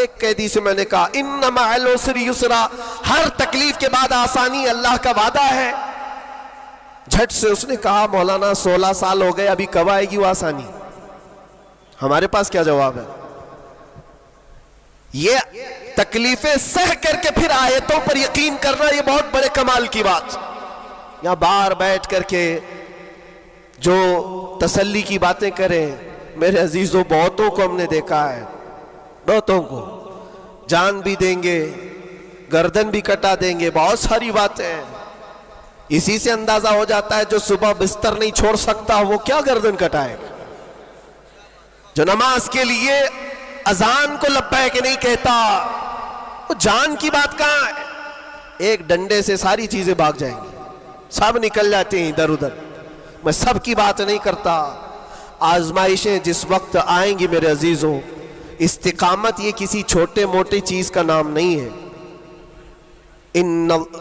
ایک قیدی سے میں نے کہا ان مع العسر یسرا، ہر تکلیف کے بعد آسانی اللہ کا وعدہ ہے۔ جھٹ سے اس نے کہا مولانا 16 سال ہو گئے، ابھی کب آئے گی وہ آسانی؟ ہمارے پاس کیا جواب ہے؟ یہ تکلیفیں سہ کر کے پھر آیتوں پر یقین کرنا، یہ بہت بڑے کمال کی بات۔ یہاں باہر بیٹھ کر کے جو تسلی کی باتیں کریں، میرے عزیزوں بہتوں کو ہم نے دیکھا ہے، بہتوں کو جان بھی دیں گے، گردن بھی کٹا دیں گے، بہت ساری باتیں ہیں۔ اسی سے اندازہ ہو جاتا ہے جو صبح بستر نہیں چھوڑ سکتا وہ کیا گردن کٹائے گا؟ جو نماز کے لیے اذان کو لبیک نہیں کہتا، وہ جان کی بات کہاں ہے؟ ایک ڈنڈے سے ساری چیزیں بھاگ جائیں گی، سب نکل جاتے ہیں ادھر ادھر۔ میں سب کی بات نہیں کرتا، آزمائشیں جس وقت آئیں گی میرے عزیزوں، استقامت یہ کسی چھوٹے موٹے چیز کا نام نہیں ہے۔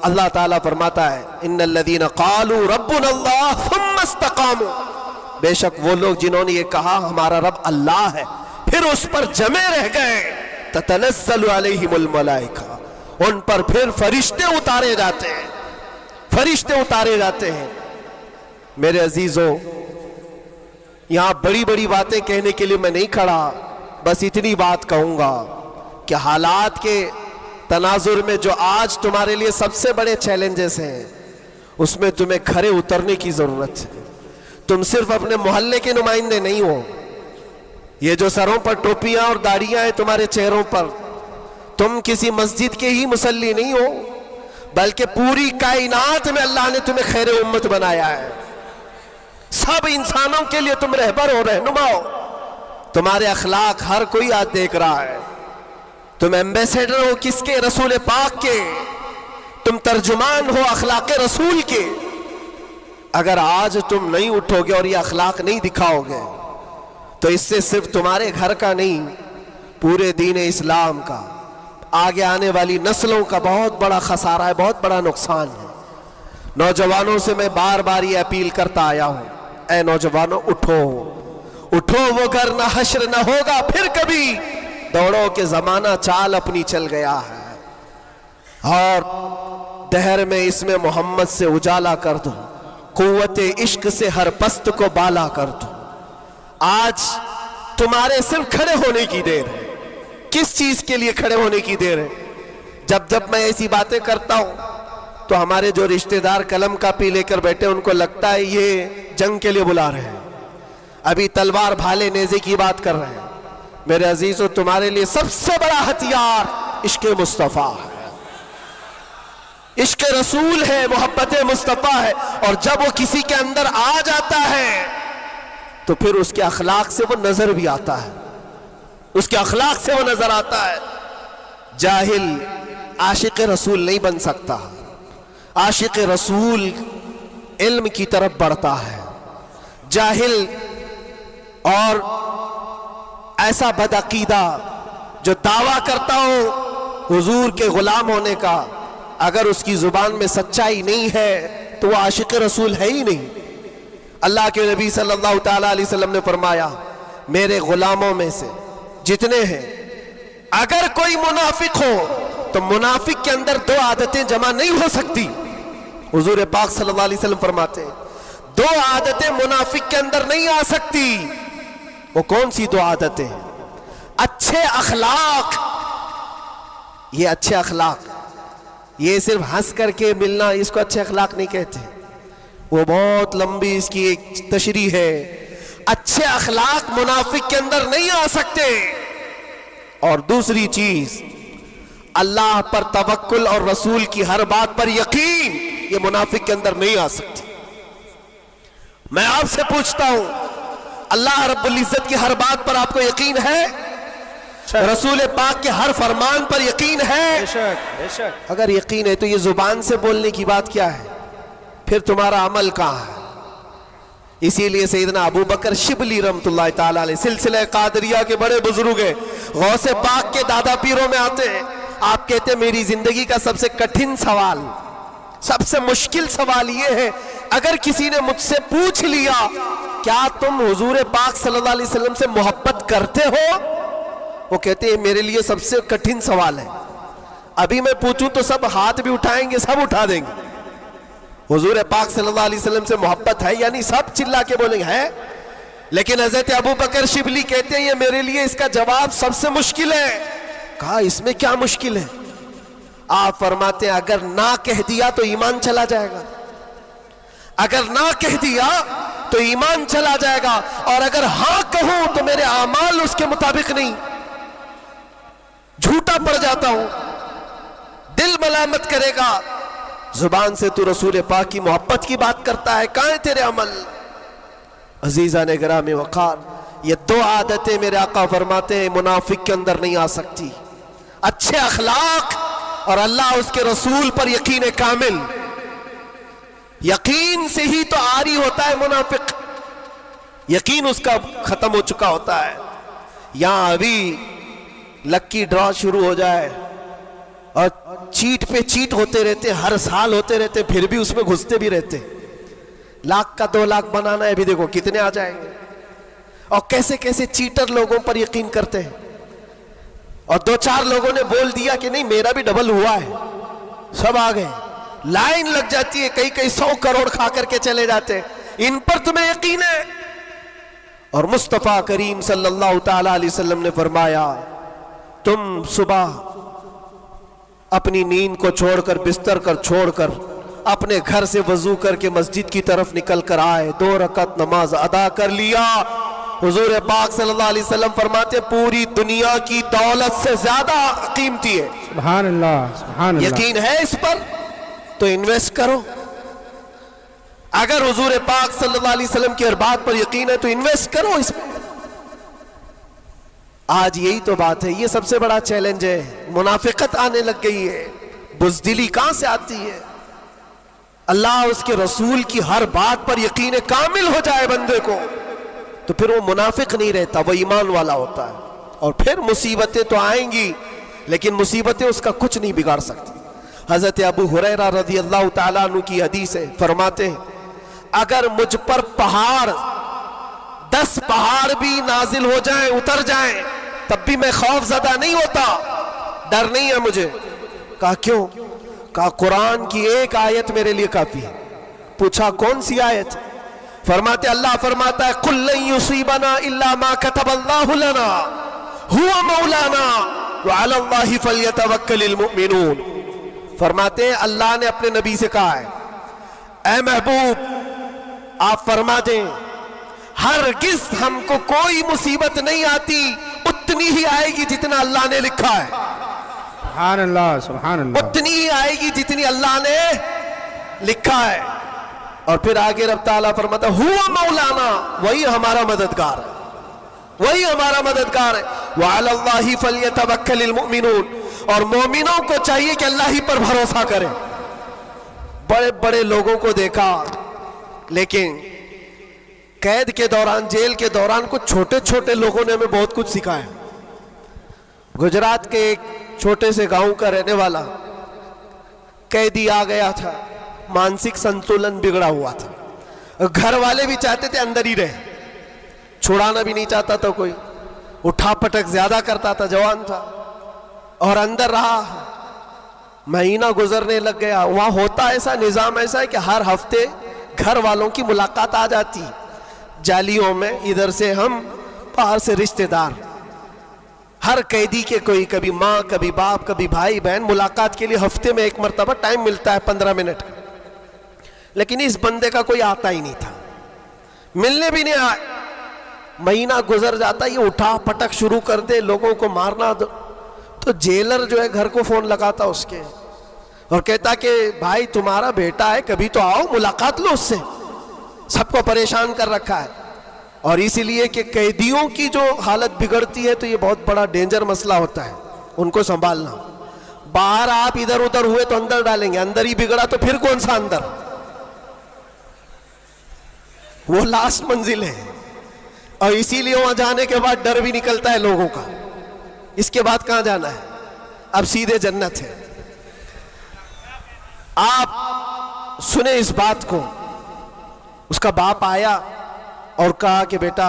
اللہ تعالیٰ فرماتا ہے ان الذین قالوا ربنا اللہ ثم استقاموا، بے شک وہ لوگ جنہوں نے یہ کہا ہمارا رب اللہ ہے، پھر اس پر جمے رہ گئے، تتنزل علیہم الملائکہ، ان پر پھر فرشتے اتارے جاتے ہیں، فرشتے اتارے جاتے ہیں۔ میرے عزیزوں یہاں بڑی بڑی باتیں کہنے کے لیے میں نہیں کھڑا، بس اتنی بات کہوں گا کہ حالات کے تناظر میں جو آج تمہارے لیے سب سے بڑے چیلنجز ہیں، اس میں تمہیں کھڑے اترنے کی ضرورت ہے۔ تم صرف اپنے محلے کے نمائندے نہیں ہو، یہ جو سروں پر ٹوپیاں اور داڑیاں ہیں تمہارے چہروں پر، تم کسی مسجد کے ہی مصلی نہیں ہو، بلکہ پوری کائنات میں اللہ نے تمہیں خیر امت بنایا ہے۔ سب انسانوں کے لیے تم رہبر ہو، رہنما ہو، تمہارے اخلاق ہر کوئی آج دیکھ رہا ہے۔ تم ایمبیسیڈر ہو کس کے؟ رسول پاک کے، تم ترجمان ہو اخلاق رسول کے۔ اگر آج تم نہیں اٹھو گے اور یہ اخلاق نہیں دکھاؤ گے تو اس سے صرف تمہارے گھر کا نہیں، پورے دین اسلام کا، آگے آنے والی نسلوں کا بہت بڑا خسارہ ہے، بہت بڑا نقصان ہے۔ نوجوانوں سے میں بار بار یہ اپیل کرتا آیا ہوں، اے نوجوانوں اٹھو، اٹھو، وہ گھر نہ حشر نہ ہوگا پھر کبھی، دوڑو کہ زمانہ چال اپنی چل گیا ہے، اور دہر میں اس میں محمد سے اجالا کر دو، قوت عشق سے ہر پست کو بالا کر دو۔ آج تمہارے صرف کھڑے ہونے کی دیر ہے۔ کس چیز کے لیے کھڑے ہونے کی دیر ہے؟ جب میں ایسی باتیں کرتا ہوں تو ہمارے جو رشتہ دار قلم کاپی لے کر بیٹھے ان کو لگتا ہے یہ جنگ کے لیے بلا رہے ہیں، ابھی تلوار بھالے نیزے کی بات کر رہے ہیں۔ میرے عزیزو تمہارے لیے سب سے بڑا ہتھیار عشق مصطفیٰ ہے، عشق رسول ہے، محبت مصطفیٰ ہے، اور جب وہ کسی کے اندر آ جاتا ہے تو پھر اس کے اخلاق سے وہ نظر بھی آتا ہے، اس کے اخلاق سے وہ نظر آتا ہے۔ جاہل عاشق رسول نہیں بن سکتا، عاشق رسول علم کی طرف بڑھتا ہے۔ جاہل اور ایسا بدعقیدہ جو دعویٰ کرتا ہو حضور کے غلام ہونے کا، اگر اس کی زبان میں سچائی نہیں ہے تو وہ عاشق رسول ہے ہی نہیں۔ اللہ کے نبی صلی اللہ تعالیٰ علیہ وسلم نے فرمایا میرے غلاموں میں سے جتنے ہیں اگر کوئی منافق ہو تو منافق کے اندر دو عادتیں جمع نہیں ہو سکتی۔ حضور پاک صلی اللہ علیہ وسلم فرماتے ہیں دو عادتیں منافق کے اندر نہیں آ سکتی۔ وہ کون سی دو عادتیں ہیں؟ اچھے اخلاق۔ یہ اچھے اخلاق، یہ صرف ہنس کر کے ملنا اس کو اچھے اخلاق نہیں کہتے، وہ بہت لمبی اس کی ایک تشریح ہے۔ اچھے اخلاق منافق کے اندر نہیں آ سکتے۔ اور دوسری چیز اللہ پر توکل اور رسول کی ہر بات پر یقین، یہ منافق کے اندر نہیں آ سکتی۔ میں آپ سے پوچھتا ہوں اللہ رب العزت کی ہر بات پر آپ کو یقین ہے؟ رسول پاک کے ہر فرمان پر یقین ہے؟ بے شک۔ اگر یقین ہے تو یہ زبان سے بولنے کی بات کیا ہے؟ پھر تمہارا عمل کہاں ہے؟ اسی لیے سیدنا ابو بکر شبلی رحمت اللہ تعالیٰ علیہ سلسلہ قادریہ کے بڑے بزرگ ہیں، غوث پاک کے دادا پیروں میں آتے ہیں۔ آپ کہتے ہیں میری زندگی کا سب سے کٹھن سوال، سب سے مشکل سوال یہ ہے اگر کسی نے مجھ سے پوچھ لیا کیا تم حضور پاک صلی اللہ علیہ وسلم سے محبت کرتے ہو؟ وہ کہتے ہیں میرے لیے سب سے کٹھن سوال ہے، ابھی میں پوچھوں تو سب ہاتھ بھی اٹھائیں گے، سب اٹھا دیں گے، حضور پاک صلی اللہ علیہ وسلم سے محبت ہے یعنی سب چلا کے بولیں گے ہے، لیکن حضرت ابو بکر شبلی کہتے ہیں یہ میرے لیے اس کا جواب سب سے مشکل ہے۔ کہا اس میں کیا مشکل ہے؟ آپ فرماتے ہیں اگر نہ کہہ دیا تو ایمان چلا جائے گا، اگر نہ کہہ دیا تو ایمان چلا جائے گا، اور اگر ہاں کہوں تو میرے اعمال اس کے مطابق نہیں، جھوٹا پڑ جاتا ہوں، دل ملامت کرے گا، زبان سے تو رسول پاک کی محبت کی بات کرتا ہے، کہاں ہے تیرے عمل؟ عزیزان گرامی وقار، یہ دو عادتیں میرے آقا فرماتے ہیں منافق کے اندر نہیں آ سکتی، اچھے اخلاق اور اللہ اس کے رسول پر یقین کامل۔ یقین سے ہی تو عاری ہوتا ہے منافق، یقین اس کا ختم ہو چکا ہوتا ہے۔ یہاں ابھی لکی ڈرا شروع ہو جائے اور چیٹ پہ چیٹ ہوتے رہتے، ہر سال ہوتے رہتے، پھر بھی اس میں گھستے بھی رہتے، لاکھ کا 2 لاکھ بنانا ہے، ابھی دیکھو کتنے آ جائیں گے، اور کیسے کیسے چیٹر لوگوں پر یقین کرتے ہیں، اور 2-4 لوگوں نے بول دیا کہ نہیں میرا بھی ڈبل ہوا ہے، سب آ گئے، لائن لگ جاتی ہے، کئی 100 کروڑ کھا کر کے چلے جاتے ہیں، ان پر تمہیں یقین ہے؟ اور مصطفیٰ کریم صلی اللہ تعالی علیہ وسلم نے فرمایا تم صبح اپنی نیند کو چھوڑ کر، بستر کر چھوڑ کر، اپنے گھر سے وضو کر کے مسجد کی طرف نکل کر آئے، 2 رکعت نماز ادا کر لیا، حضور پاک صلی اللہ علیہ وسلم فرماتے پوری دنیا کی دولت سے زیادہ قیمتی ہے۔ سبحان اللہ، سبحان اللہ۔ یقین ہے اس پر تو انویسٹ کرو، اگر حضور پاک صلی اللہ علیہ وسلم کی ہر بات پر یقین ہے تو انویسٹ کرو اس میں۔ آج یہی تو بات ہے، یہ سب سے بڑا چیلنج ہے، منافقت آنے لگ گئی ہے، بزدلی کہاں سے آتی ہے؟ اللہ اس کے رسول کی ہر بات پر یقین کامل ہو جائے بندے کو تو پھر وہ منافق نہیں رہتا، وہ ایمان والا ہوتا ہے، اور پھر مصیبتیں تو آئیں گی لیکن مصیبتیں اس کا کچھ نہیں بگاڑ سکتی۔ حضرت ابو ہریرہ رضی اللہ تعالیٰ عنہ کی حدیث ہے، فرماتے ہیں اگر مجھ پر 10 پہاڑ بھی نازل ہو جائیں، اتر جائیں، تب بھی میں خوف زدہ نہیں ہوتا، ڈر نہیں ہے مجھے۔ کہا کیوں؟ کہا قرآن کی ایک آیت میرے لیے کافی ہے۔ پوچھا کون سی آیت؟ فرماتے اللہ فرماتا ہے قُلْ لَن يُصِيبَنَا إِلَّا مَا كَتَبَ اللَّهُ لَنَا هُوَ مَوْلَانَا وَعَلَى اللَّهِ فَلْيَتَوَكَّلِ الْمُؤْمِنُونَ۔ فرماتے ہیں اللہ نے اپنے نبی سے کہا ہے اے محبوب آپ فرما دیں ہرگز ہم کو کوئی مصیبت نہیں آتی، اتنی ہی آئے گی جتنا اللہ نے لکھا ہے، سبحان اللہ، سبحان اللہ، اتنی ہی آئے گی جتنی اللہ نے لکھا ہے۔ اور پھر آگے رب تعالیٰ فرماتا ہوا مولانا، وہی ہمارا مددگار ہے، وہی ہمارا مددگار ہے، وعلی اللہ فلیتوکل المؤمنون، اور مومنوں کو چاہیے کہ اللہ ہی پر بھروسہ کریں۔ بڑے بڑے لوگوں کو دیکھا لیکن قید کے دوران، جیل کے دوران کچھ چھوٹے چھوٹے لوگوں نے ہمیں بہت کچھ سکھایا۔ گجرات کے ایک چھوٹے سے گاؤں کا رہنے والا قیدی آ گیا تھا، مانسک سنتولن بگڑا ہوا تھا، گھر والے بھی چاہتے تھے اندر ہی رہے، چھڑانا بھی نہیں چاہتا تھا کوئی، اٹھا پٹک زیادہ کرتا تھا، جوان تھا اور اندر رہا، مہینہ گزرنے لگ گیا۔ وہاں ہوتا ایسا نظام ایسا ہے کہ ہر ہفتے گھر والوں کی ملاقات آ جاتی، جالیوں میں، ادھر سے ہم، باہر سے رشتہ دار، ہر قیدی کے کوئی کبھی ماں کبھی باپ کبھی بھائی بہن ملاقات کے لیے ہفتے میں 1 مرتبہ ٹائم ملتا ہے 15 منٹ، لیکن اس بندے کا کوئی آتا ہی نہیں تھا، ملنے بھی نہیں آئے۔ مہینہ گزر جاتا، یہ اٹھا پٹک شروع کر دے، لوگوں کو مارنا، تو جیلر جو ہے گھر کو فون لگاتا اس کے اور کہتا کہ بھائی تمہارا بیٹا ہے، کبھی تو آؤ ملاقات لو اس سے، سب کو پریشان کر رکھا ہے۔ اور اسی لیے کہ قیدیوں کی جو حالت بگڑتی ہے تو یہ بہت بڑا ڈینجر مسئلہ ہوتا ہے، ان کو سنبھالنا۔ باہر آپ ادھر ادھر ہوئے تو اندر ڈالیں گے، اندر ہی بگڑا تو پھر کون سا اندر، وہ لاسٹ منزل ہے۔ اور اسی لیے وہاں جانے کے بعد ڈر بھی نکلتا ہے لوگوں کا، اس کے بعد کہاں جانا ہے، اب سیدھے جنت ہے۔ آپ سنیں اس بات کو، اس کا باپ آیا اور کہا کہ بیٹا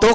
2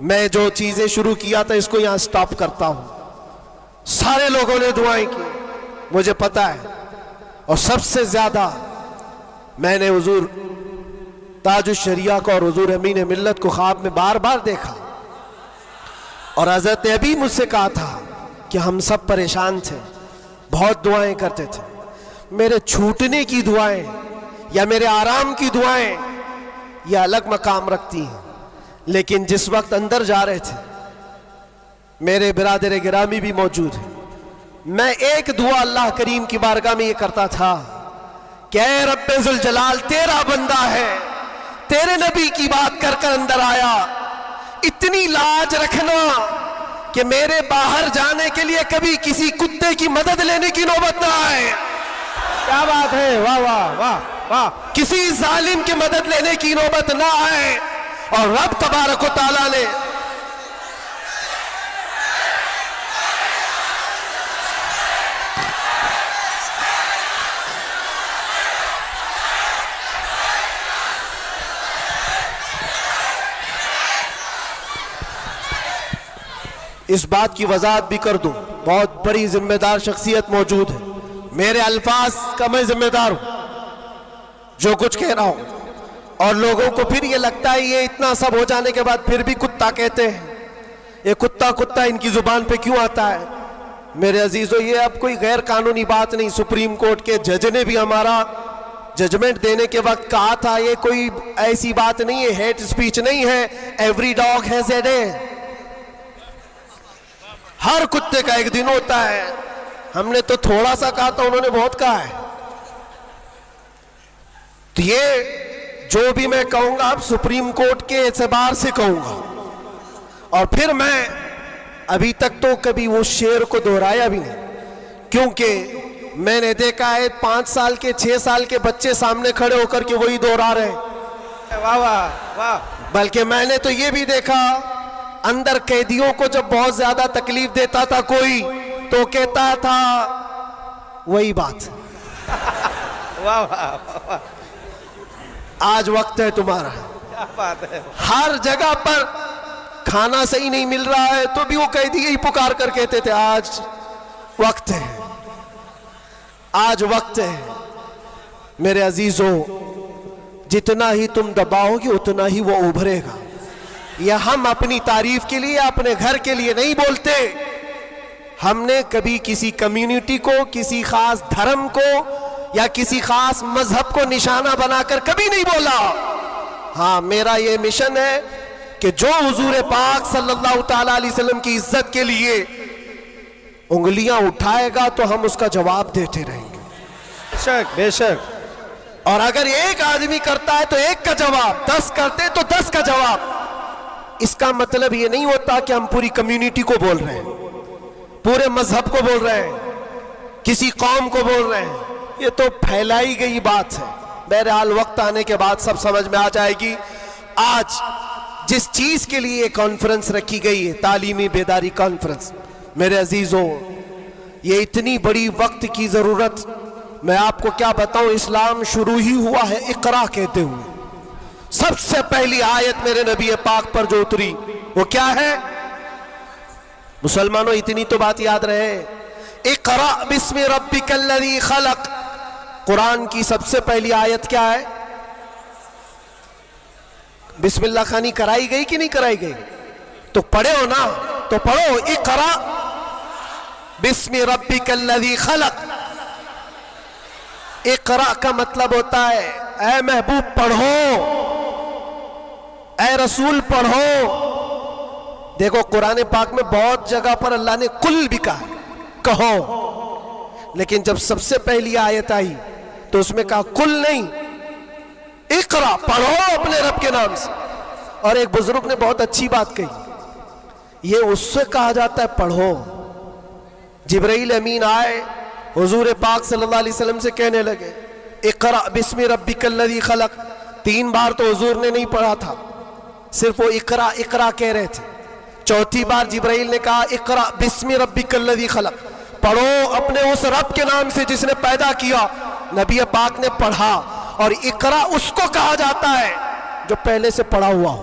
میں جو چیزیں شروع کیا تھا اس کو یہاں سٹاپ کرتا ہوں. سارے لوگوں نے دعائیں کی, مجھے پتا ہے, اور سب سے زیادہ میں نے حضور تاج الشریعہ کو اور حضور امین ملت کو خواب میں بار بار دیکھا, اور حضرت ابھی مجھ سے کہا تھا کہ ہم سب پریشان تھے, بہت دعائیں کرتے تھے. میرے چھوٹنے کی دعائیں یا میرے آرام کی دعائیں یہ الگ مقام رکھتی ہیں, لیکن جس وقت اندر جا رہے تھے میرے برادر گرامی بھی موجود ہیں, میں ایک دعا اللہ کریم کی بارگاہ میں یہ کرتا تھا کہ اے رب ذوالجلال تیرا بندہ ہے, تیرے نبی کی بات کر کر اندر آیا, اتنی لاج رکھنا کہ میرے باہر جانے کے لیے کبھی کسی کتے کی مدد لینے کی نوبت نہ آئے. کیا بات ہے, واہ واہ واہ واہ. کسی ظالم کی مدد لینے کی نوبت نہ آئے. اور رب تبارک و تعالیٰ نے اس بات کی وضاحت بھی کر دوں, بہت بڑی ذمہ دار شخصیت موجود ہے, میرے الفاظ کا میں ذمہ دار ہوں جو کچھ کہہ رہا ہوں. اور لوگوں کو پھر یہ لگتا ہے یہ اتنا سب ہو جانے کے بعد پھر بھی کتا کہتے ہیں, یہ کتا کتا ان کی زبان پہ کیوں آتا ہے؟ میرے عزیزو, یہ اب کوئی غیر قانونی بات نہیں. سپریم کورٹ کے جج نے بھی ہمارا ججمنٹ دینے کے وقت کہا تھا یہ کوئی ایسی بات نہیں ہے, ہیٹ سپیچ نہیں ہے. Every dog has a day, ہر کتے کا ایک دن ہوتا ہے. ہم نے تو تھوڑا سا کہا تھا, انہوں نے بہت کہا ہے. تو یہ جو بھی میں کہوں گا اب سپریم کورٹ کے اعتبار سے کہوں گا, اور پھر میں ابھی تک تو کبھی وہ شعر کو دہرایا بھی نہیں, کیونکہ میں نے دیکھا ہے 5 سال کے 6 سال کے بچے سامنے کھڑے ہو کر کے وہی دہرا رہے ہیں. واہ واہ واہ. بلکہ میں نے تو یہ بھی دیکھا اندر قیدیوں کو جب بہت زیادہ تکلیف دیتا تھا کوئی تو کہتا تھا وہی بات. واہ واہ. آج وقت ہے تمہارا, کیا بات ہے. ہر جگہ پر کھانا صحیح نہیں مل رہا ہے تو بھی وہ قیدی یہی پکار کر کہتے تھے آج وقت ہے, آج وقت ہے. میرے عزیزو, جتنا ہی تم دباؤ گے اتنا ہی وہ ابھرے گا. یہ ہم اپنی تعریف کے لیے اپنے گھر کے لیے نہیں بولتے, ہم نے کبھی کسی کمیونٹی کو, کسی خاص دھرم کو یا کسی خاص مذہب کو نشانہ بنا کر کبھی نہیں بولا. ہاں, میرا یہ مشن ہے کہ جو حضور پاک صلی اللہ تعالی علیہ وسلم کی عزت کے لیے انگلیاں اٹھائے گا تو ہم اس کا جواب دیتے رہیں گے. بے شک بے شک. اور اگر ایک آدمی کرتا ہے تو ایک کا جواب, 10 کرتے تو 10 کا جواب. اس کا مطلب یہ نہیں ہوتا کہ ہم پوری کمیونٹی کو بول رہے ہیں, پورے مذہب کو بول رہے ہیں, کسی قوم کو بول رہے ہیں. یہ تو پھیلائی گئی بات ہے. بہرحال وقت آنے کے بعد سب سمجھ میں آ جائے گی. آج جس چیز کے لیے کانفرنس رکھی گئی ہے, تعلیمی بیداری کانفرنس, میرے عزیزوں یہ اتنی بڑی وقت کی ضرورت, میں آپ کو کیا بتاؤں. اسلام شروع ہی ہوا ہے اقرا کہتے ہوئے. سب سے پہلی آیت میرے نبی پاک پر جو اتری وہ کیا ہے؟ مسلمانوں اتنی تو بات یاد رہے, اقرا بسم ربک الذی خلق. قرآن کی سب سے پہلی آیت کیا ہے؟ بسم اللہ خانی کرائی گئی کہ نہیں کرائی گئی؟ تو پڑھے ہو نا, تو پڑھو اقرا بسم ربک الذی خلق. اقرا کا مطلب ہوتا ہے اے محبوب پڑھو, اے رسول پڑھو. دیکھو قرآن پاک میں بہت جگہ پر اللہ نے قل بھی کہا, کہو, لیکن جب سب سے پہلی آیت آئی تو اس میں کہا قل نہیں, اقرا, پڑھو اپنے رب کے نام سے. اور ایک بزرگ نے بہت اچھی بات کہی, یہ اس سے کہا جاتا ہے پڑھو. جبرائیل امین آئے حضور پاک صلی اللہ علیہ وسلم سے کہنے لگے اقرا بسم ربک الذی خلق. 3 بار تو حضور نے نہیں پڑھا تھا, صرف وہ اقرا اقرا کہہ رہے تھے. 4تھی بار جبرائیل نے کہا اقرا بسم ربک الذی خلق, پڑھو اپنے اس رب کے نام سے جس نے پیدا کیا. نبی پاک نے پڑھا, اور اقرا اس کو کہا جاتا ہے جو پہلے سے پڑھا ہوا ہو.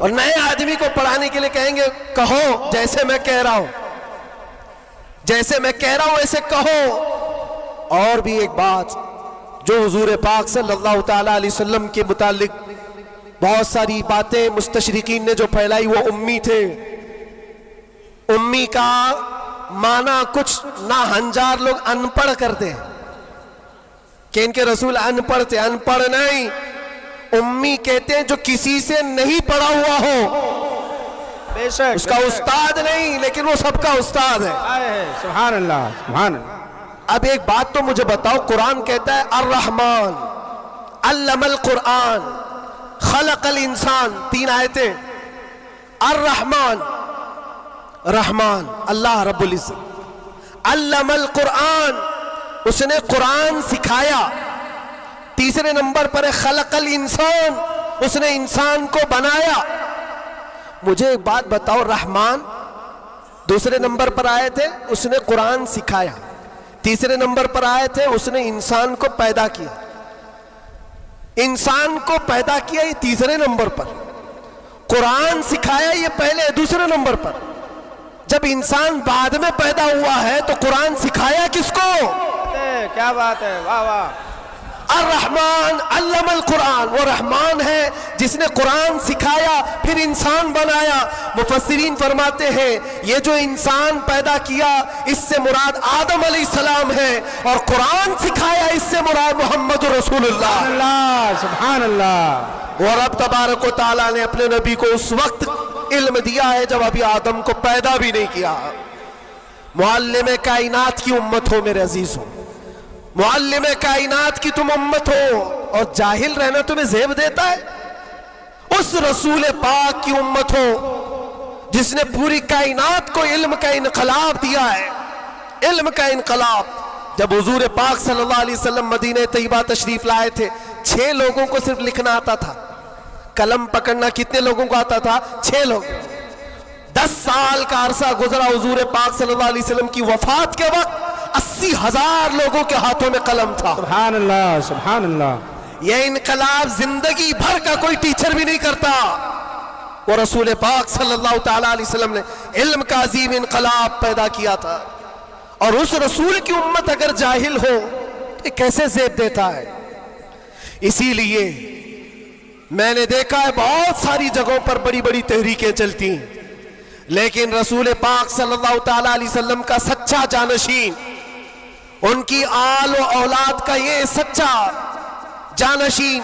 اور نئے آدمی کو پڑھانے کے لیے کہیں گے کہو جیسے میں کہہ رہا ہوں، جیسے میں کہہ رہا ہوں ایسے کہو. اور بھی ایک بات جو حضور پاک صلی اللہ تعالی علیہ وسلم کے متعلق بہت ساری باتیں مستشرقین نے جو پھیلائی، وہ امی تھے. امی کا معنی کچھ نہ ہنجار لوگ ان پڑھ کرتے ہیں کہ ان کے رسول ان پڑھ تھے. ان پڑھ نہیں، امی کہتے ہیں جو کسی سے نہیں پڑھا ہوا ہو، بے شک اس کا استاد نہیں لیکن وہ سب کا استاد ہے. سبحان اللہ سبحان اللہ. اب ایک بات تو مجھے بتاؤ، قرآن کہتا ہے الرحمن علم القرآن خلق الانسان، 3 آیتیں. الرحمن، رحمان اللہ رب العزت، علم القرآن اس نے قرآن سکھایا. تیسرے نمبر پر ہے خلق الانسان، اس نے انسان کو بنایا. مجھے ایک بات بتاؤ، رحمان دوسرے نمبر پر آئے تھے، اس نے قرآن سکھایا. تیسرے نمبر پر آئے تھے، اس نے انسان کو پیدا کیا. انسان کو پیدا کیا یہ تیسرے نمبر پر، قرآن سکھایا یہ پہلے دوسرے نمبر پر. جب انسان بعد میں پیدا ہوا ہے تو قرآن سکھایا کس کو؟ کیا بات ہے، واہ واہ. الرحمن علم القرآن، وہ رحمان ہے جس نے قرآن سکھایا پھر انسان بنایا. مفسرین فرماتے ہیں یہ جو انسان پیدا کیا اس سے مراد آدم علیہ السلام ہے، اور قرآن سکھایا اس سے مراد محمد رسول اللہ. اللہ سبحان اللہ. اور رب تبارک و تعالیٰ نے اپنے نبی کو اس وقت علم دیا ہے جب ابھی آدم کو پیدا بھی نہیں کیا. معلم کائنات کی امت ہو میرے عزیزوں، معلم کائنات کی تم امت ہو، اور جاہل رہنا تمہیں زیب دیتا ہے؟ اس رسول پاک کی امت ہو جس نے پوری کائنات کو علم کا انقلاب دیا ہے. علم کا انقلاب. جب حضور پاک صلی اللہ علیہ وسلم مدینہ طیبہ تشریف لائے تھے، 6 لوگوں کو صرف لکھنا آتا تھا. قلم پکڑنا کتنے لوگوں کو آتا تھا؟ 6 لوگ. 10 سال کا عرصہ گزرا حضور پاک صلی اللہ علیہ وسلم کی وفات کے وقت 80,000 لوگوں کے ہاتھوں میں قلم تھا. سبحان اللہ سبحان اللہ. یہ انقلاب زندگی بھر کا کوئی ٹیچر بھی نہیں کرتا. وہ رسول پاک صلی اللہ تعالی علیہ وسلم نے علم کا عظیم انقلاب پیدا کیا تھا. اور اس رسول کی امت اگر جاہل ہو یہ کیسے زیب دیتا ہے؟ اسی لیے میں نے دیکھا ہے بہت ساری جگہوں پر بڑی بڑی تحریکیں چلتی ہیں، لیکن رسول پاک صلی اللہ تعالی علیہ وسلم کا سچا جانشین، ان کی آل و اولاد کا یہ سچا جانشین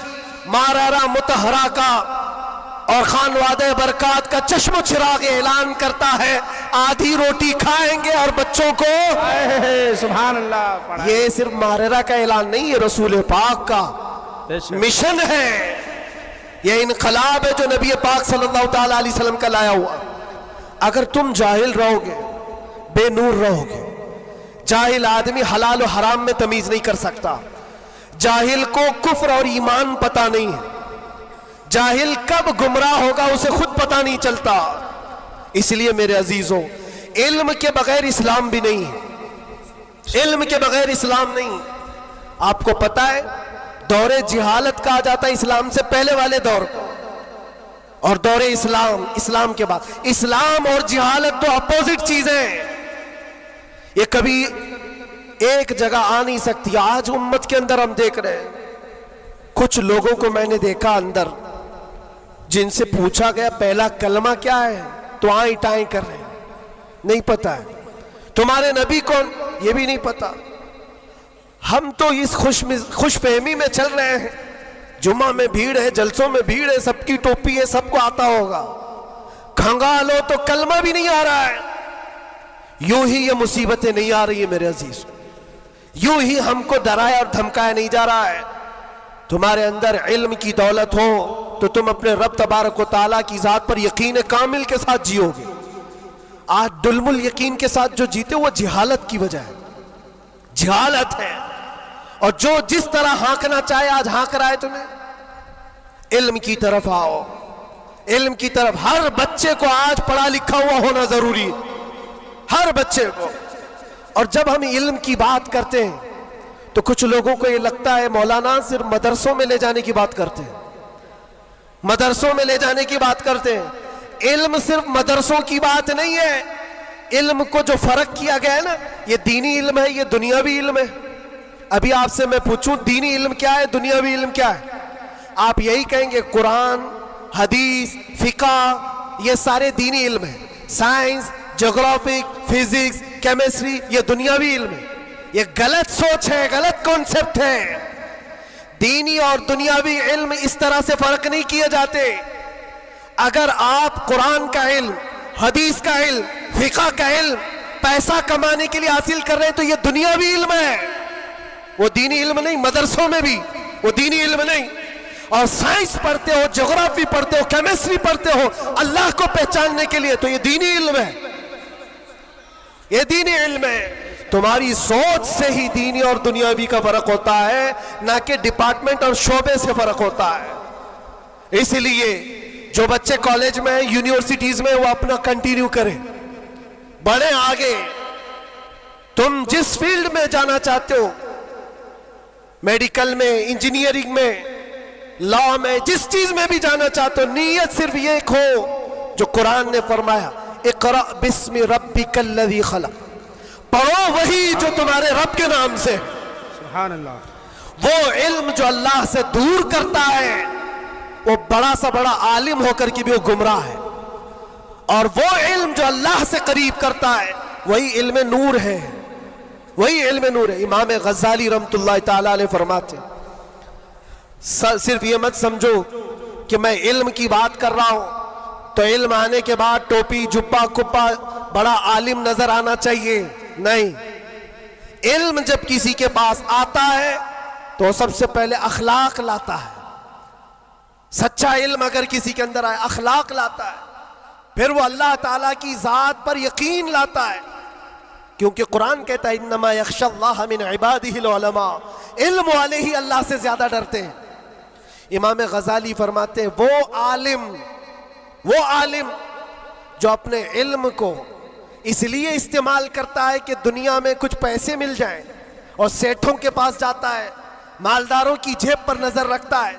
مارارہ متحرہ کا اور خانوادہ برکات کا چشم و چراغ اعلان کرتا ہے آدھی روٹی کھائیں گے اور بچوں کو. سبحان اللہ. یہ صرف مارارہ کا اعلان نہیں، یہ رسول پاک کا مشن ہے. یہ انقلاب ہے جو نبی پاک صلی اللہ تعالی علیہ وسلم کا لایا ہوا. اگر تم جاہل رہو گے، بے نور رہو گے، جاہل آدمی حلال و حرام میں تمیز نہیں کر سکتا. جاہل کو کفر اور ایمان پتہ نہیں ہے. جاہل کب گمراہ ہوگا اسے خود پتہ نہیں چلتا. اس لیے میرے عزیزوں، علم کے بغیر اسلام بھی نہیں ہے. علم کے بغیر اسلام نہیں. آپ کو پتہ ہے دور جہالت کہا جاتا ہے اسلام سے پہلے والے دور کو، اور دور اسلام، اسلام کے بعد. اسلام اور جہالت تو اپوزٹ چیزیں، یہ کبھی ایک جگہ آ نہیں سکتی. آج امت کے اندر ہم دیکھ رہے ہیں کچھ لوگوں کو میں نے دیکھا اندر جن سے پوچھا گیا پہلا کلمہ کیا ہے تو آئیں ٹائیں کر رہے ہیں، نہیں پتا ہے. تمہارے نبی کون، یہ بھی نہیں پتا. ہم تو اس خوش فہمی میں چل رہے ہیں جمعہ میں بھیڑ ہے، جلسوں میں بھیڑ ہے، سب کی ٹوپی ہے، سب کو آتا ہوگا. کھنگالو تو کلمہ بھی نہیں آ رہا ہے. یوں ہی یہ مصیبتیں نہیں آ رہی ہیں میرے عزیز، یوں ہی ہم کو ڈرایا اور دھمکایا نہیں جا رہا ہے. تمہارے اندر علم کی دولت ہو تو تم اپنے رب تبارک و تعالیٰ کی ذات پر یقین کامل کے ساتھ جیو گے. آج دلم الیقین کے ساتھ جو جیتے وہ جہالت کی وجہ ہے، جہالت ہے. اور جو جس طرح ہانکنا چاہے آج ہانک رہا ہے تمہیں. علم کی طرف آؤ، علم کی طرف. ہر بچے کو آج پڑھا لکھا ہوا ہونا ضروری ہے، ہر بچے کو. اور جب ہم علم کی بات کرتے ہیں تو کچھ لوگوں کو یہ لگتا ہے مولانا صرف مدرسوں میں لے جانے کی بات کرتے ہیں. مدرسوں میں لے جانے کی بات کرتے ہیں۔ علم صرف مدرسوں کی بات نہیں ہے، علم کو جو فرق کیا گیا ہے نا، یہ دینی علم ہے، یہ دنیاوی علم ہے۔ ابھی آپ سے میں پوچھوں دینی علم کیا ہے، دنیاوی علم کیا ہے؟ آپ یہی کہیں گے قرآن، حدیث، فقہ، یہ سارے دینی علم ہیں۔ سائنس، جغرافک، فزکس، کیمسٹری، یہ دنیاوی علم ہے۔ یہ غلط سوچ ہے، غلط کانسیپٹ ہے۔ دینی اور دنیاوی علم اس طرح سے فرق نہیں کیے جاتے۔ اگر آپ قرآن کا علم، حدیث کا علم، فقہ کا علم پیسہ کمانے کے لیے حاصل کر رہے ہیں تو یہ دنیاوی علم ہے، وہ دینی علم نہیں۔ مدرسوں میں بھی وہ دینی علم نہیں۔ اور سائنس پڑھتے ہو، جغرافی پڑھتے ہو، کیمسٹری پڑھتے ہو اللہ کو پہچاننے کے لیے تو یہ دینی علم ہے، یہ دینی علم ہے۔ تمہاری سوچ سے ہی دینی اور دنیاوی کا فرق ہوتا ہے، نہ کہ ڈپارٹمنٹ اور شعبے سے فرق ہوتا ہے۔ اس لیے جو بچے کالج میں یونیورسٹیز میں وہ اپنا کنٹینیو کریں، بڑھیں آگے۔ تم جس فیلڈ میں جانا چاہتے ہو، میڈیکل میں، انجینئرنگ میں، لا میں، جس چیز میں بھی جانا چاہتے ہو، نیت صرف یہ ہو جو قرآن نے فرمایا، اقرأ بسم ربک الذی خلق، پڑھو وہی جو تمہارے رب کے نام سے۔ سبحان اللہ۔ وہ علم جو اللہ سے دور کرتا ہے، وہ بڑا سا بڑا عالم ہو کر کے بھی وہ گمراہ ہے، اور وہ علم جو اللہ سے قریب کرتا ہے وہی علم نور ہے، وہی علم نور ہے۔ امام غزالی رحمۃ اللہ تعالی علیہ فرماتے ہیں، صرف یہ مت سمجھو کہ میں علم کی بات کر رہا ہوں تو علم آنے کے بعد ٹوپی، جبہ، کپا، بڑا عالم نظر آنا چاہیے، نہیں۔ علم جب کسی کے پاس آتا ہے تو سب سے پہلے اخلاق لاتا ہے۔ سچا علم اگر کسی کے اندر آئے، اخلاق لاتا ہے، پھر وہ اللہ تعالیٰ کی ذات پر یقین لاتا ہے، کیونکہ قرآن کہتا ہے انما یخشی اللہ من عبادہ العلماء، علم والے ہی اللہ سے زیادہ ڈرتے ہیں۔ امام غزالی فرماتے ہیں وہ عالم جو اپنے علم کو اس لیے استعمال کرتا ہے کہ دنیا میں کچھ پیسے مل جائیں، اور سیٹھوں کے پاس جاتا ہے، مالداروں کی جیب پر نظر رکھتا ہے،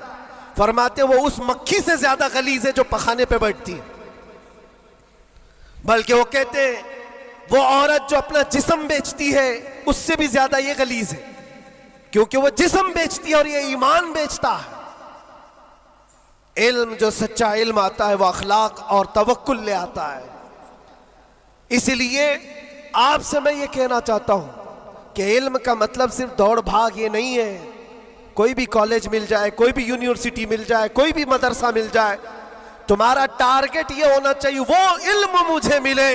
فرماتے ہیں وہ اس مکھی سے زیادہ غلیظ ہے جو پخانے پہ بیٹھتی ہے۔ بلکہ وہ کہتے ہیں وہ عورت جو اپنا جسم بیچتی ہے اس سے بھی زیادہ یہ غلیظ ہے، کیونکہ وہ جسم بیچتی ہے اور یہ ایمان بیچتا ہے۔ علم جو سچا علم آتا ہے وہ اخلاق اور توکل لے آتا ہے۔ اس لیے آپ سے میں یہ کہنا چاہتا ہوں کہ علم کا مطلب صرف دوڑ بھاگ یہ نہیں ہے، کوئی بھی کالج مل جائے، کوئی بھی یونیورسٹی مل جائے، کوئی بھی مدرسہ مل جائے، تمہارا ٹارگٹ یہ ہونا چاہیے وہ علم مجھے ملے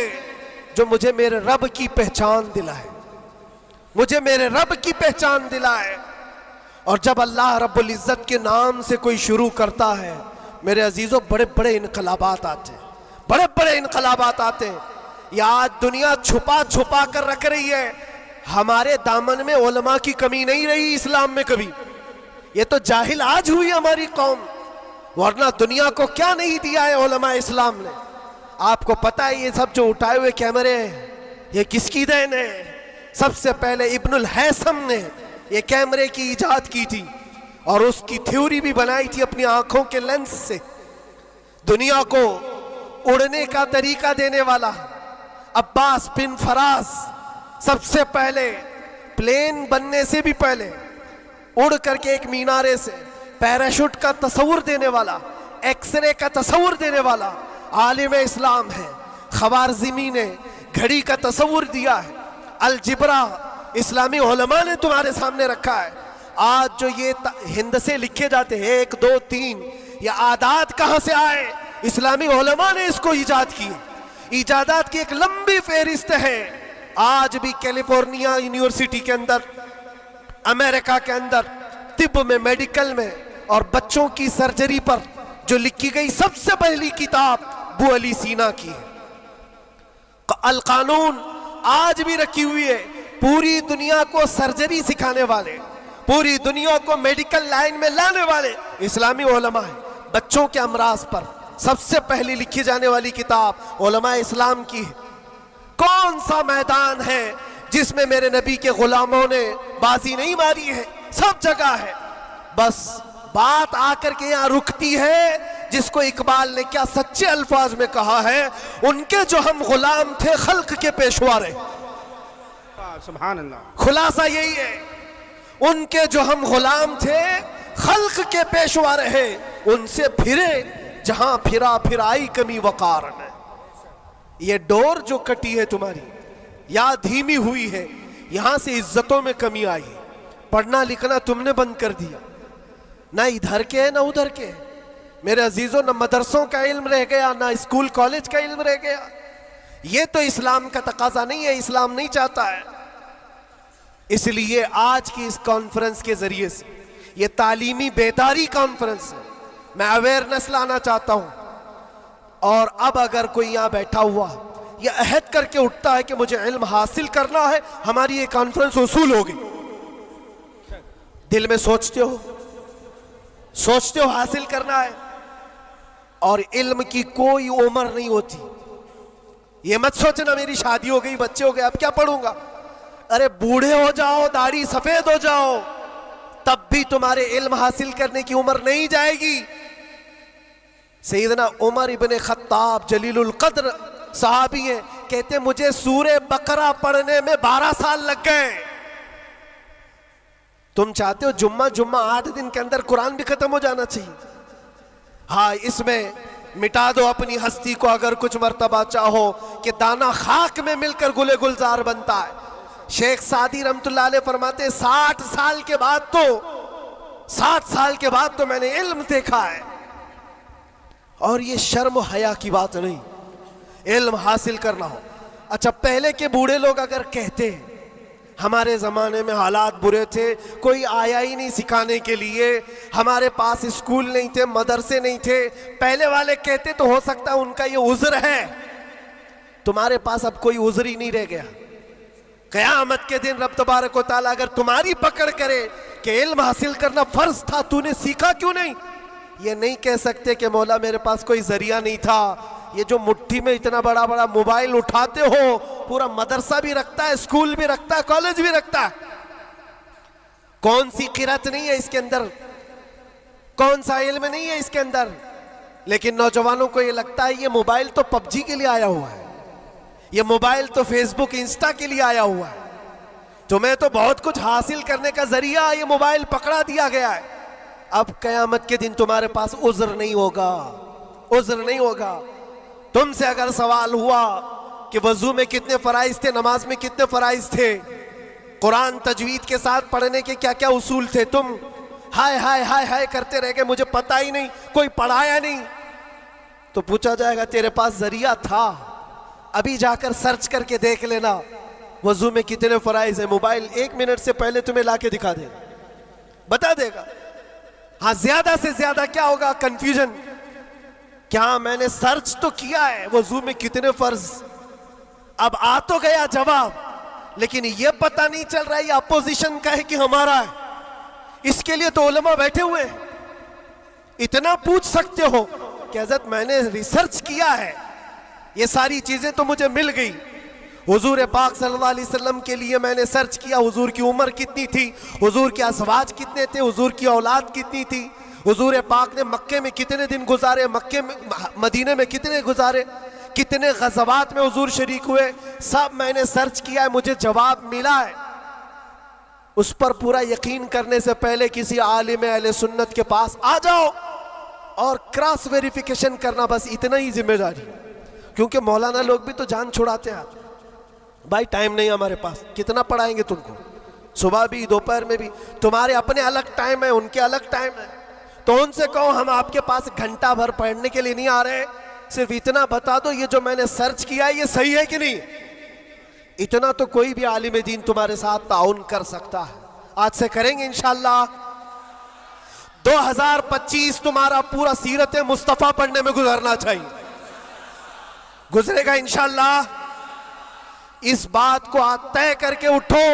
جو مجھے میرے رب کی پہچان دلائے، مجھے میرے رب کی پہچان دلائے۔ اور جب اللہ رب العزت کے نام سے کوئی شروع کرتا ہے میرے عزیزوں، بڑے بڑے انقلابات آتے ہیں، بڑے بڑے انقلابات آتے ہیں۔ یہ آج دنیا چھپا چھپا کر رکھ رہی ہے، ہمارے دامن میں علماء کی کمی نہیں رہی اسلام میں کبھی، یہ تو جاہل آج ہوئی ہماری قوم، ورنہ دنیا کو کیا نہیں دیا ہے علماء اسلام نے۔ آپ کو پتہ ہے یہ سب جو اٹھائے ہوئے کیمرے ہیں یہ کس کی دین ہے؟ سب سے پہلے ابن الہیثم نے یہ کیمرے کی ایجاد کی تھی، اور اس کی تھیوری بھی بنائی تھی اپنی آنکھوں کے لینس سے۔ دنیا کو اڑنے کا طریقہ دینے والا عباس بن فراز، سب سے پہلے پلین بننے سے بھی پہلے اڑ کر کے ایک مینارے سے پیراشوٹ کا تصور دینے والا، ایکس رے کا تصور دینے والا عالم اسلام ہے۔ خوارزمی نے گھڑی کا تصور دیا ہے، الجبرا اسلامی علماء نے تمہارے سامنے رکھا ہے۔ آج جو یہ ہند سے لکھے جاتے ہیں 1 2 3، یہ اعداد کہاں سے آئے؟ اسلامی علماء نے اس کو ایجاد کی، ایجادات کی ایک لمبی فہرست ہے۔ آج بھی کیلیفورنیا یونیورسٹی کے اندر، امریکہ کے اندر طب میں، میڈیکل میں اور بچوں کی سرجری پر جو لکھی گئی سب سے پہلی کتاب ابو علی سینا کی ہے۔ القانون آج بھی رکھی ہوئی ہے، پوری دنیا کو سرجری سکھانے والے، پوری دنیا کو میڈیکل لائن میں لانے والے اسلامی علماء ہیں۔ بچوں کے امراض پر سب سے پہلی لکھی جانے والی کتاب علماء اسلام کی ہے۔ کون سا میدان ہے جس میں میرے نبی کے غلاموں نے بازی نہیں ماری ہے؟ سب جگہ ہے، بس بات آ کر کے یہاں رکتی ہے جس کو اقبال نے کیا سچے الفاظ میں کہا ہے، ان کے جو ہم غلام تھے خلق کے پیشوا رہے۔ سبحان اللہ۔ خلاصہ یہی ہے، ان کے جو ہم غلام تھے خلق کے پیشوا رہے، ان سے پھرے جہاں پھرا پھر آئی کمی وقار میں۔ یہ ڈور جو کٹی ہے تمہاری یا دھیمی ہوئی ہے، یہاں سے عزتوں میں کمی آئی۔ پڑھنا لکھنا تم نے بند کر دیا، نہ ادھر کے نہ ادھر کے۔ میرے عزیزوں، نہ مدرسوں کا علم رہ گیا، نہ اسکول کالج کا علم رہ گیا۔ یہ تو اسلام کا تقاضا نہیں ہے، اسلام نہیں چاہتا ہے۔ اس لیے آج کی اس کانفرنس کے ذریعے سے، یہ تعلیمی بیداری کانفرنس ہے، میں اویئرنس لانا چاہتا ہوں۔ اور اب اگر کوئی یہاں بیٹھا ہوا یہ عہد کر کے اٹھتا ہے کہ مجھے علم حاصل کرنا ہے، ہماری یہ کانفرنس وصول ہوگی۔ دل میں سوچتے ہو حاصل کرنا ہے، اور علم کی کوئی عمر نہیں ہوتی۔ یہ مت سوچنا میری شادی ہو گئی، بچے ہو گئے، اب کیا پڑھوں گا۔ ارے بوڑھے ہو جاؤ، داڑھی سفید ہو جاؤ، تب بھی تمہارے علم حاصل کرنے کی عمر نہیں جائے گی۔ سیدنا عمر ابن خطاب جلیل القدر صحابی ہیں، کہتے مجھے سورہ بقرہ پڑھنے میں 12 سال لگ گئے۔ تم چاہتے ہو جمعہ 8 دن کے اندر قرآن بھی ختم ہو جانا چاہیے؟ ہاں، اس میں مٹا دو اپنی ہستی کو اگر کچھ مرتبہ چاہو، کہ دانا خاک میں مل کر گلے گلزار بنتا ہے۔ شیخ سعدی رحمت اللہ علیہ فرماتے ہیں 60 سال کے بعد تو میں نے علم دیکھا ہے۔ اور یہ شرم و حیا کی بات نہیں، علم حاصل کرنا ہو۔ اچھا، پہلے کے بوڑھے لوگ اگر کہتے ہیں ہمارے زمانے میں حالات برے تھے، کوئی آیا ہی نہیں سکھانے کے لیے، ہمارے پاس اسکول نہیں تھے، مدرسے نہیں تھے، پہلے والے کہتے تو ہو سکتا ہے ان کا یہ عذر ہے۔ تمہارے پاس اب کوئی عذر ہی نہیں رہ گیا۔ قیامت کے دن رب تبارک و تعالیٰ اگر تمہاری پکڑ کرے کہ علم حاصل کرنا فرض تھا، تو نے سیکھا کیوں نہیں، یہ نہیں کہہ سکتے کہ مولا میرے پاس کوئی ذریعہ نہیں تھا۔ یہ جو مٹھی میں اتنا بڑا موبائل اٹھاتے ہو، پورا مدرسہ بھی رکھتا ہے، اسکول بھی رکھتا ہے، کالج بھی رکھتا ہے۔ کون سی قرت نہیں ہے اس کے اندر، کون سا علم نہیں ہے اس کے اندر۔ لیکن نوجوانوں کو یہ لگتا ہے یہ موبائل تو پب جی کے لیے آیا ہوا ہے، یہ موبائل تو فیس بک انسٹا کے لیے آیا ہوا ہے، تمہیں تو بہت کچھ حاصل کرنے کا ذریعہ یہ موبائل پکڑا دیا گیا ہے۔ اب قیامت کے دن تمہارے پاس عذر نہیں ہوگا، عذر نہیں ہوگا۔ تم سے اگر سوال ہوا کہ وضو میں کتنے فرائض تھے، نماز میں کتنے فرائض تھے، قرآن تجوید کے ساتھ پڑھنے کے کیا کیا اصول تھے، تم ہائے ہائے ہائے ہائے کرتے رہ گئے، مجھے پتہ ہی نہیں، کوئی پڑھایا نہیں، تو پوچھا جائے گا تیرے پاس ذریعہ تھا، ابھی جا کر سرچ کر کے دیکھ لینا وضو میں کتنے فرائض ہیں۔ موبائل 1 منٹ سے پہلے تمہیں لا کے دکھا دے گا، بتا دے گا۔ ہاں، زیادہ سے زیادہ کیا ہوگا، کنفیوژن، کیا میں نے سرچ تو کیا ہے وضو میں کتنے فرض، اب آ تو گیا جواب، لیکن یہ پتہ نہیں چل رہا ہے یہ اپوزیشن کا ہے کہ ہمارا ہے۔ اس کے لیے تو علماء بیٹھے ہوئے ہیں، اتنا پوچھ سکتے ہو کہ حضرت میں نے ریسرچ کیا ہے، یہ ساری چیزیں تو مجھے مل گئی۔ حضور پاک صلی اللہ علیہ وسلم کے لیے میں نے سرچ کیا، حضور کی عمر کتنی تھی، حضور کے ازواج کتنے تھے، حضور کی اولاد کتنی تھی، حضور پاک نے مکے میں کتنے دن گزارے، مدینے میں کتنے گزارے، کتنے غزوات میں حضور شریک ہوئے، سب میں نے سرچ کیا ہے، مجھے جواب ملا ہے۔ اس پر پورا یقین کرنے سے پہلے کسی عالم اہل سنت کے پاس آ جاؤ اور کراس ویریفیکیشن کرنا، بس اتنا ہی ذمہ داری۔ کیونکہ مولانا لوگ بھی تو جان چھڑاتے ہیں، بھائی ٹائم نہیں ہمارے پاس، کتنا پڑھائیں گے تم کو، صبح بھی دوپہر میں بھی، تمہارے اپنے الگ ٹائم ہے، ان کے الگ ٹائم ہے، تو ان سے کہو ہم آپ کے پاس گھنٹہ بھر پڑھنے کے لیے نہیں آ رہے، صرف اتنا بتا دو یہ جو میں نے سرچ کیا ہے یہ صحیح ہے کہ نہیں۔ اتنا تو کوئی بھی عالم دین تمہارے ساتھ تعاون کر سکتا ہے، آج سے کریں گے انشاءاللہ۔ 2025 تمہارا پورا سیرت مصطفیٰ پڑھنے میں گزرنا چاہیے، گزرے گا انشاءاللہ۔ اس بات کو آج طے کر کے اٹھو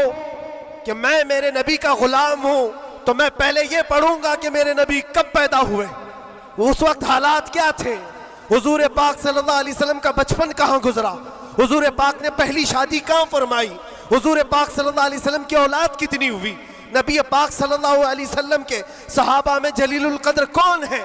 کہ میں میرے نبی کا غلام ہوں، تو میں پہلے یہ پڑھوں گا کہ میرے نبی کب پیدا ہوئے، اس وقت حالات کیا تھے، حضور پاک صلی اللہ علیہ وسلم کا بچپن کہاں گزرا، حضور پاک نے پہلی شادی کہاں فرمائی، حضور پاک صلی اللہ علیہ وسلم کی اولاد کتنی ہوئی، نبی پاک صلی اللہ علیہ وسلم کے صحابہ میں جلیل القدر کون ہے،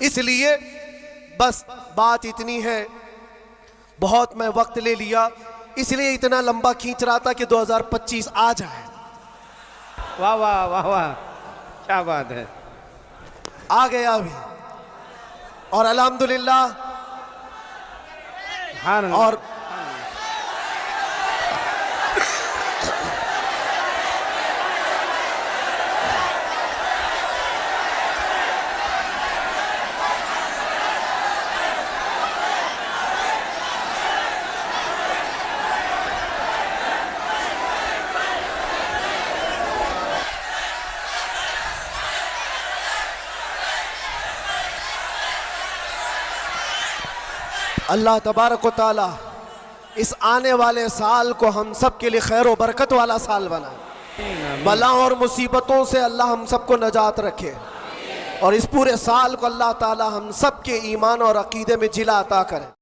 اس لیے بس بات اتنی ہے، بہت میں وقت لے لیا، اس لیے اتنا لمبا کھینچ رہا تھا کہ 2025 آ جائے۔ واہ واہ واہ واہ، کیا بات ہے۔ آ گیا ابھی، اور الحمدللہ، سبحان اللہ۔ اور اللہ تبارک و تعالی اس آنے والے سال کو ہم سب کے لیے خیر و برکت والا سال بنائے، بلا اور مصیبتوں سے اللہ ہم سب کو نجات رکھے، اور اس پورے سال کو اللہ تعالی ہم سب کے ایمان اور عقیدے میں جلا عطا کرے۔